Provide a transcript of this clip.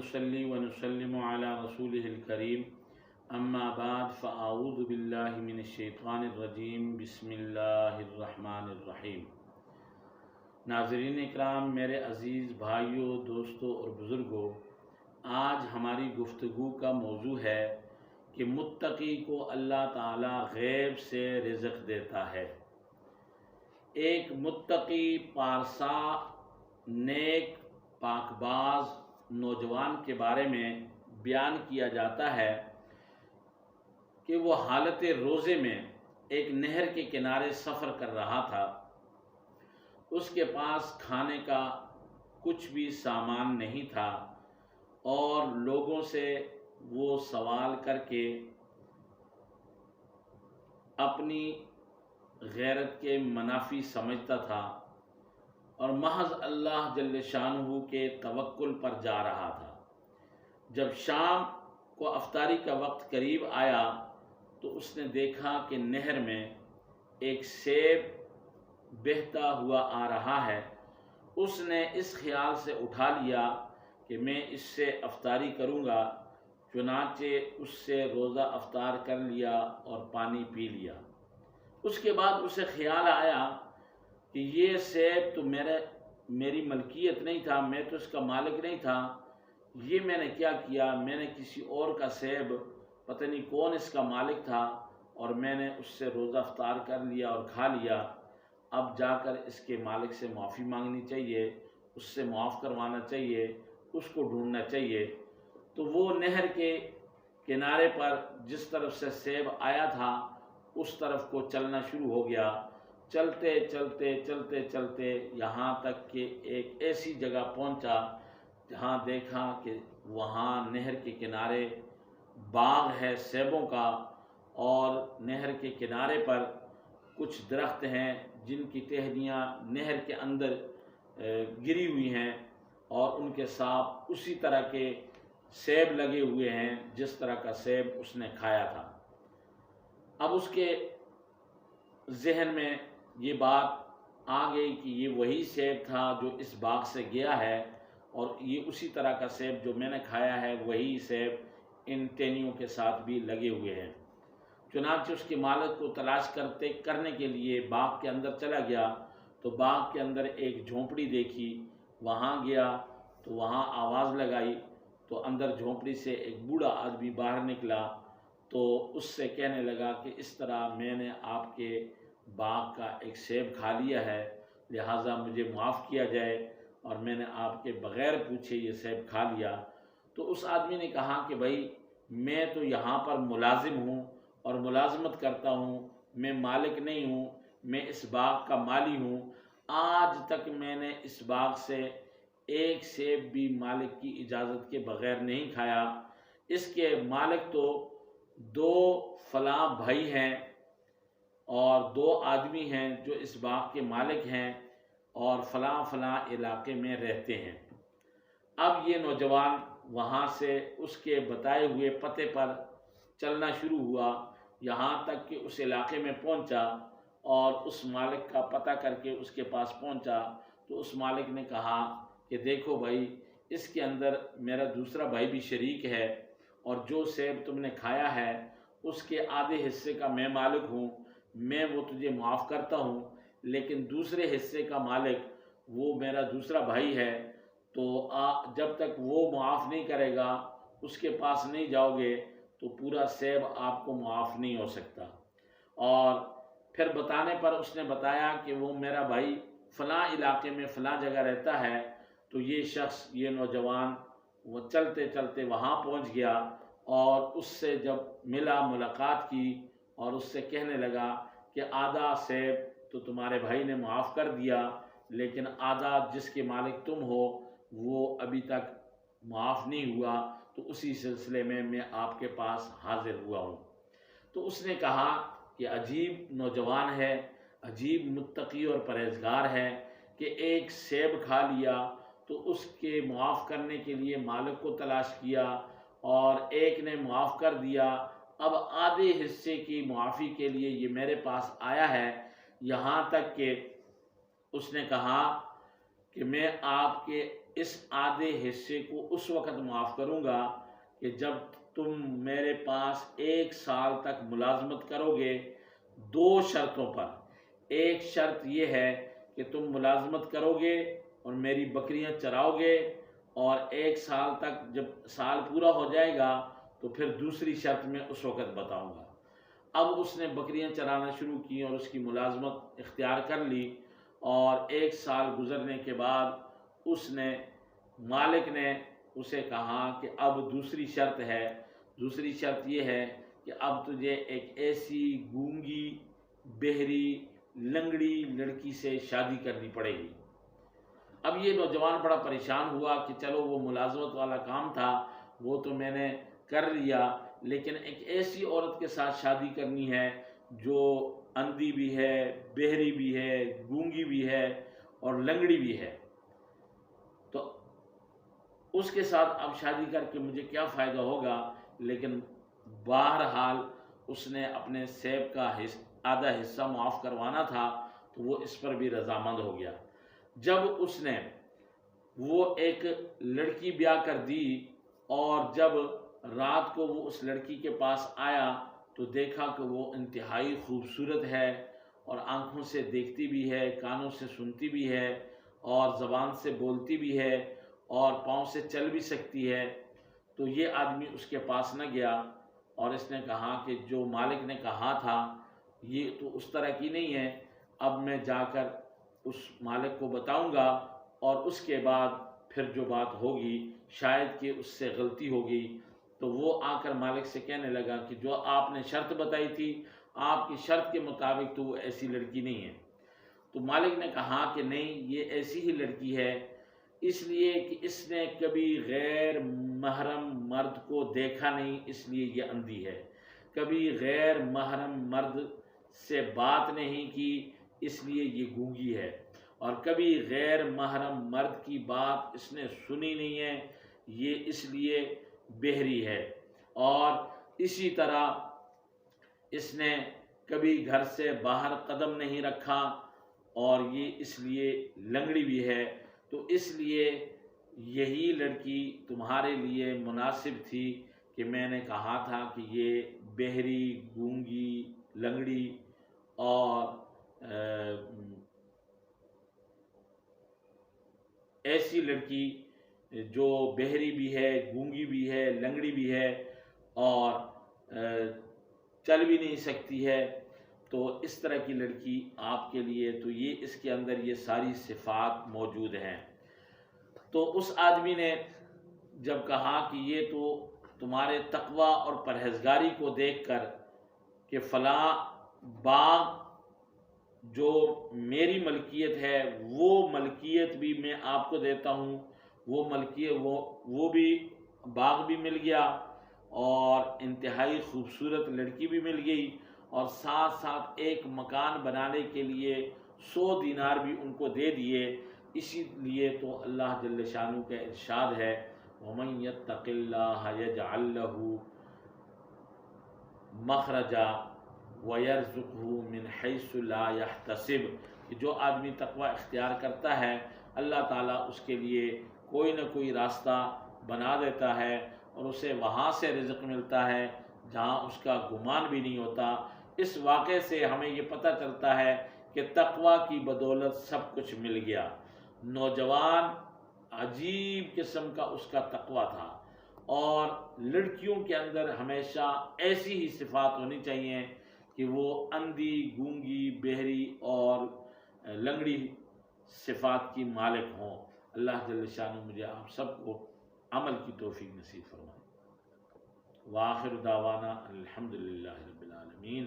नुसल्ली व नुसल्लिमु अला रसूलिहिल करीम अम्मा बाद फ़अऊज़ु बिल्लाहि मिनश शैतानिर रजीम बिस्मिल्लाहिर रहमानिर रहीम। नाज़रीन इकराम, मेरे अज़ीज़ भाइयों, दोस्तों और बुज़ुर्गों, आज हमारी गुफ्तगू का मौजू है कि मुत्तकी को अल्लाह ताला गैब से रिज़्क़ देता है। एक मुत्तकी पारसा नेक पाकबाज नौजवान के बारे में बयान किया जाता है कि वो हालत रोज़े में एक नहर के किनारे सफ़र कर रहा था। उसके पास खाने का कुछ भी सामान नहीं था और लोगों से वो सवाल करके अपनी गैरत के मनाफी समझता था और महज अल्लाह जल्ल शानहू के तवक्कुल पर जा रहा था। जब शाम को अफ्तारी का वक्त करीब आया तो उसने देखा कि नहर में एक सेब बहता हुआ आ रहा है। उसने इस ख्याल से उठा लिया कि मैं इससे अफ्तारी करूँगा। चुनाचे उससे रोज़ा अफ्तार कर लिया और पानी पी लिया। उसके बाद उसे ख्याल आया कि ये सेब तो मेरी मलकियत नहीं था, मैं तो इसका मालिक नहीं था। ये मैंने क्या किया, मैंने किसी और का सेब, पता नहीं कौन इसका मालिक था, और मैंने उससे रोज़ा अफ्तार कर लिया और खा लिया। अब जाकर इसके मालिक से माफ़ी मांगनी चाहिए, उससे माफ़ करवाना चाहिए, उसको ढूंढना चाहिए। तो वो नहर के किनारे पर जिस तरफ से सेब आया था उस तरफ को चलना शुरू हो गया। चलते चलते चलते चलते यहाँ तक कि एक ऐसी जगह पहुँचा जहाँ देखा कि वहाँ नहर के किनारे बाग है सेबों का, और नहर के किनारे पर कुछ दरख्त हैं जिनकी टहनियाँ नहर के अंदर गिरी हुई हैं और उनके साथ उसी तरह के सेब लगे हुए हैं जिस तरह का सेब उसने खाया था। अब उसके जहन में ये बात आ गई कि ये वही सेब था जो इस बाग से गया है, और ये उसी तरह का सेब जो मैंने खाया है वही सेब इन टहनियों के साथ भी लगे हुए हैं। चुनांचे उसके मालिक को तलाश करने के लिए बाग के अंदर चला गया तो बाग के अंदर एक झोंपड़ी देखी। वहाँ गया तो वहाँ आवाज़ लगाई तो अंदर झोंपड़ी से एक बूढ़ा आदमी बाहर निकला। तो उससे कहने लगा कि इस तरह मैंने आपके बाग का एक सेब खा लिया है, लिहाजा मुझे माफ़ किया जाए, और मैंने आपके बग़ैर पूछे ये सेब खा लिया। तो उस आदमी ने कहा कि भाई, मैं तो यहाँ पर मुलाजिम हूँ और मुलाजमत करता हूँ, मैं मालिक नहीं हूँ, मैं इस बाग का माली हूँ। आज तक मैंने इस बाग से एक सेब भी मालिक की इजाज़त के बग़ैर नहीं खाया। इसके मालिक तो दो फलां भाई हैं और दो आदमी हैं जो इस बाग के मालिक हैं और फलां फलां इलाके में रहते हैं। अब ये नौजवान वहाँ से उसके बताए हुए पते पर चलना शुरू हुआ, यहाँ तक कि उस इलाके में पहुँचा और उस मालिक का पता करके उसके पास पहुँचा। तो उस मालिक ने कहा कि देखो भाई, इसके अंदर मेरा दूसरा भाई भी शरीक है और जो सेब तुमने खाया है उसके आधे हिस्से का मैं मालिक हूँ, मैं वो तुझे माफ़ करता हूँ, लेकिन दूसरे हिस्से का मालिक वो मेरा दूसरा भाई है। तो जब तक वो माफ़ नहीं करेगा, उसके पास नहीं जाओगे तो पूरा सेब आपको माफ़ नहीं हो सकता। और फिर बताने पर उसने बताया कि वो मेरा भाई फ़लाँ इलाके में फ़लाँ जगह रहता है। तो ये शख्स, ये नौजवान, वो चलते चलते वहाँ पहुँच गया और उससे जब मिला, मुलाकात की, और उससे कहने लगा कि आधा सेब तो तुम्हारे भाई ने माफ़ कर दिया, लेकिन आधा जिसके मालिक तुम हो वो अभी तक माफ़ नहीं हुआ। तो उसी सिलसिले में मैं आपके पास हाजिर हुआ हूँ। तो उसने कहा कि अजीब नौजवान है, अजीब मुत्तकी और परहेज़गार है कि एक सेब खा लिया तो उसके माफ़ करने के लिए मालिक को तलाश किया और एक ने माफ़ कर दिया। अब आधे हिस्से की मुआफ़ी के लिए ये मेरे पास आया है। यहाँ तक कि उसने कहा कि मैं आपके اس آدھے حصے کو اس وقت معاف کروں گا کہ جب تم میرے پاس 1 سال تک ملازمت کرو گے 2 شرطوں پر۔ ایک شرط یہ ہے کہ تم ملازمت کرو گے اور میری بکریاں چراؤ گے، اور 1 سال تک جب سال پورا ہو جائے گا تو پھر دوسری شرط میں اس وقت بتاؤں گا۔ اب اس نے بکریاں چرانا شروع کی اور اس کی ملازمت اختیار کر لی، اور 1 سال گزرنے کے بعد مالک نے اسے کہا کہ اب دوسری شرط ہے۔ دوسری شرط یہ ہے کہ اب تجھے ایک ایسی گونگی، بہری، لنگڑی لڑکی سے شادی کرنی پڑے گی۔ اب یہ نوجوان بڑا پریشان ہوا کہ چلو وہ ملازمت والا کام تھا وہ تو میں نے کر لیا، لیکن ایک ایسی عورت کے ساتھ شادی کرنی ہے جو اندھی بھی ہے، بہری بھی ہے، گونگی بھی ہے اور لنگڑی بھی ہے، تو اس کے ساتھ اب شادی کر کے مجھے کیا فائدہ ہوگا؟ لیکن بہرحال اس نے اپنے سیب کا آدھا حصہ معاف کروانا تھا تو وہ اس پر بھی رضامند ہو گیا۔ جب اس نے وہ ایک لڑکی بیاہ کر دی اور جب رات کو وہ اس لڑکی کے پاس آیا تو دیکھا کہ وہ انتہائی خوبصورت ہے، اور آنکھوں سے دیکھتی بھی ہے، کانوں سے سنتی بھی ہے، اور زبان سے بولتی بھی ہے، اور پاؤں سے چل بھی سکتی ہے، تو یہ آدمی اس کے پاس نہ گیا، اور اس نے کہا کہ جو مالک نے کہا تھا یہ تو اس طرح کی نہیں ہے، اب میں جا کر اس مالک کو بتاؤں گا، اور اس کے بعد پھر جو بات ہوگی شاید کہ اس سے غلطی ہوگی۔ تو وہ آ کر مالک سے کہنے لگا کہ جو آپ نے شرط بتائی تھی، آپ کی شرط کے مطابق تو وہ ایسی لڑکی نہیں ہے۔ تو مالک نے کہا کہ نہیں، یہ ایسی ہی لڑکی ہے، اس لیے کہ اس نے کبھی غیر محرم مرد کو دیکھا نہیں، اس لیے یہ اندھی ہے، کبھی غیر محرم مرد سے بات نہیں کی، اس لیے یہ گونگی ہے، اور کبھی غیر محرم مرد کی بات اس نے سنی نہیں ہے، یہ اس لیے بہری ہے، اور اسی طرح اس نے کبھی گھر سے باہر قدم نہیں رکھا، اور یہ اس لیے لنگڑی بھی ہے۔ تو اس لیے یہی لڑکی تمہارے لیے مناسب تھی کہ میں نے کہا تھا کہ یہ بہری، گونگی، لنگڑی اور ایسی لڑکی جو بہری بھی ہے، گونگی بھی ہے، لنگڑی بھی ہے اور چل بھی نہیں سکتی ہے، تو اس طرح کی لڑکی آپ کے لیے، تو یہ اس کے اندر یہ ساری صفات موجود ہیں۔ تو اس آدمی نے جب کہا کہ یہ تو تمہارے تقوی اور پرہیزگاری کو دیکھ کر کہ فلاں باغ جو میری ملکیت ہے وہ ملکیت بھی میں آپ کو دیتا ہوں، وہ ملکیت وہ بھی باغ بھی مل گیا، اور انتہائی خوبصورت لڑکی بھی مل گئی، اور ساتھ ساتھ ایک مکان بنانے کے لیے 100 دینار بھی ان کو دے دیے۔ اسی لیے تو اللہ جل شانہ کا ارشاد ہے وَمَن يَتَّقِ اللَّهَ يَجْعَل لَّهُ مَخْرَجًا وَيَرْزُقْهُ مِنْ حَيْثُ لَا يَحْتَسِبُ، کہ جو آدمی تقوی اختیار کرتا ہے اللہ تعالیٰ اس کے لیے کوئی نہ کوئی راستہ بنا دیتا ہے، اور اسے وہاں سے رزق ملتا ہے جہاں اس کا گمان بھی نہیں ہوتا۔ اس واقعے سے ہمیں یہ پتہ چلتا ہے کہ تقوی کی بدولت سب کچھ مل گیا۔ نوجوان عجیب قسم کا اس کا تقوی تھا، اور لڑکیوں کے اندر ہمیشہ ایسی ہی صفات ہونی چاہیے کہ وہ اندھی، گونگی، بہری اور لنگڑی صفات کی مالک ہوں۔ اللہ جل شانہ مجھے آپ سب کو عمل کی توفیق نصیب فرمائے۔ وآخر دعوانا الحمدللہ رب العالمین۔